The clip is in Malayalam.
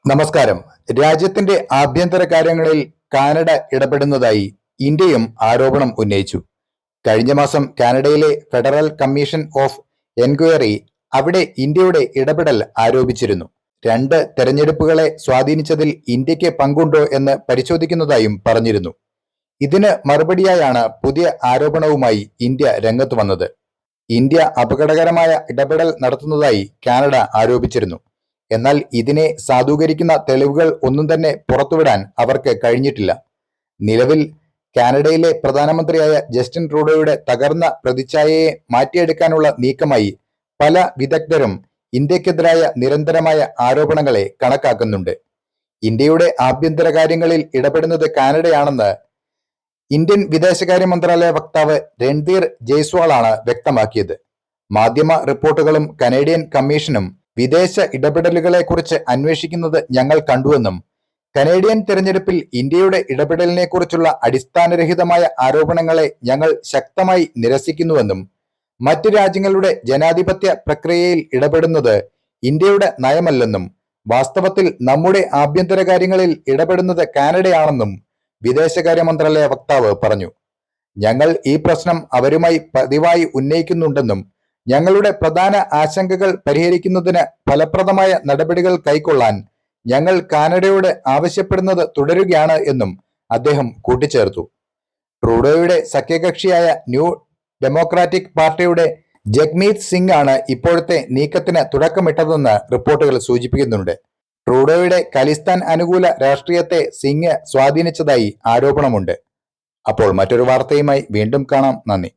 നമസ്കാരം. രാജ്യത്തിന്റെ ആഭ്യന്തര കാര്യങ്ങളിൽ കാനഡ ഇടപെടുന്നതായി ഇന്ത്യയും ആരോപണം ഉന്നയിച്ചു. കഴിഞ്ഞ മാസം കാനഡയിലെ ഫെഡറൽ കമ്മീഷൻ ഓഫ് എൻക്വയറി അവിടെ ഇന്ത്യയുടെ ഇടപെടൽ ആരോപിച്ചിരുന്നു. 2 തെരഞ്ഞെടുപ്പുകളെ സ്വാധീനിച്ചതിൽ ഇന്ത്യക്ക് പങ്കുണ്ടോ എന്ന് പരിശോധിക്കുന്നതായും പറഞ്ഞിരുന്നു. ഇതിന് മറുപടിയായാണ് പുതിയ ആരോപണവുമായി ഇന്ത്യ രംഗത്ത് വന്നത്. ഇന്ത്യ അപകടകരമായ ഇടപെടൽ നടത്തുന്നതായി കാനഡ ആരോപിച്ചിരുന്നു. എന്നാൽ ഇതിനെ സാധൂകരിക്കുന്ന തെളിവുകൾ ഒന്നും തന്നെ പുറത്തുവിടാൻ അവർക്ക് കഴിഞ്ഞിട്ടില്ല. നിലവിൽ കാനഡയിലെ പ്രധാനമന്ത്രിയായ ജസ്റ്റിൻ ട്രൂഡോയുടെ തകർന്ന പ്രതിച്ഛായയെ മാറ്റിയെടുക്കാനുള്ള നീക്കമായി പല വിദഗ്ധരും ഇന്ത്യക്കെതിരായ നിരന്തരമായ ആരോപണങ്ങളെ കണക്കാക്കുന്നുണ്ട്. ഇന്ത്യയുടെ ആഭ്യന്തര കാര്യങ്ങളിൽ ഇടപെടുന്നത് കാനഡയാണെന്ന് ഇന്ത്യൻ വിദേശകാര്യ മന്ത്രാലയ വക്താവ് രൺധീർ ജയ്സ്വാളാണ് വ്യക്തമാക്കിയത്. മാധ്യമ റിപ്പോർട്ടുകളും കനേഡിയൻ കമ്മീഷനും വിദേശ ഇടപെടലുകളെക്കുറിച്ച് അന്വേഷിക്കുന്നത് ഞങ്ങൾ കണ്ടുവെന്നും കനേഡിയൻ തെരഞ്ഞെടുപ്പിൽ ഇന്ത്യയുടെ ഇടപെടലിനെക്കുറിച്ചുള്ള അടിസ്ഥാനരഹിതമായ ആരോപണങ്ങളെ ഞങ്ങൾ ശക്തമായി നിരസിക്കുന്നുവെന്നും മറ്റു രാജ്യങ്ങളുടെ ജനാധിപത്യ പ്രക്രിയയിൽ ഇടപെടുന്നത് ഇന്ത്യയുടെ നയമല്ലെന്നും വാസ്തവത്തിൽ നമ്മുടെ ആഭ്യന്തര കാര്യങ്ങളിൽ ഇടപെടുന്നത് കാനഡയാണെന്നും വിദേശകാര്യ മന്ത്രാലയ വക്താവ് പറഞ്ഞു. ഞങ്ങൾ ഈ പ്രശ്നം അവരുമായി പതിവായി ഉന്നയിക്കുന്നുണ്ടെന്നും ഞങ്ങളുടെ പ്രധാന ആശങ്കകൾ പരിഹരിക്കുന്നതിന് ഫലപ്രദമായ നടപടികൾ കൈക്കൊള്ളാൻ ഞങ്ങൾ കാനഡയോട് ആവശ്യപ്പെടുന്നത് തുടരുകയാണ് എന്നും അദ്ദേഹം കൂട്ടിച്ചേർത്തു. ട്രൂഡോയുടെ സഖ്യകക്ഷിയായ ന്യൂ ഡെമോക്രാറ്റിക് പാർട്ടിയുടെ ജഗ്മീത് സിംഗ് ആണ് ഇപ്പോഴത്തെ നീക്കത്തിന് തുടക്കമിട്ടതെന്ന് റിപ്പോർട്ടുകൾ സൂചിപ്പിക്കുന്നുണ്ട്. ട്രൂഡോയുടെ ഖലിസ്ഥാൻ അനുകൂല രാഷ്ട്രീയത്തെ സിംഗ് സ്വാധീനിച്ചതായി ആരോപണമുണ്ട്. അപ്പോൾ മറ്റൊരു വാർത്തയുമായി വീണ്ടും കാണാം. നന്ദി.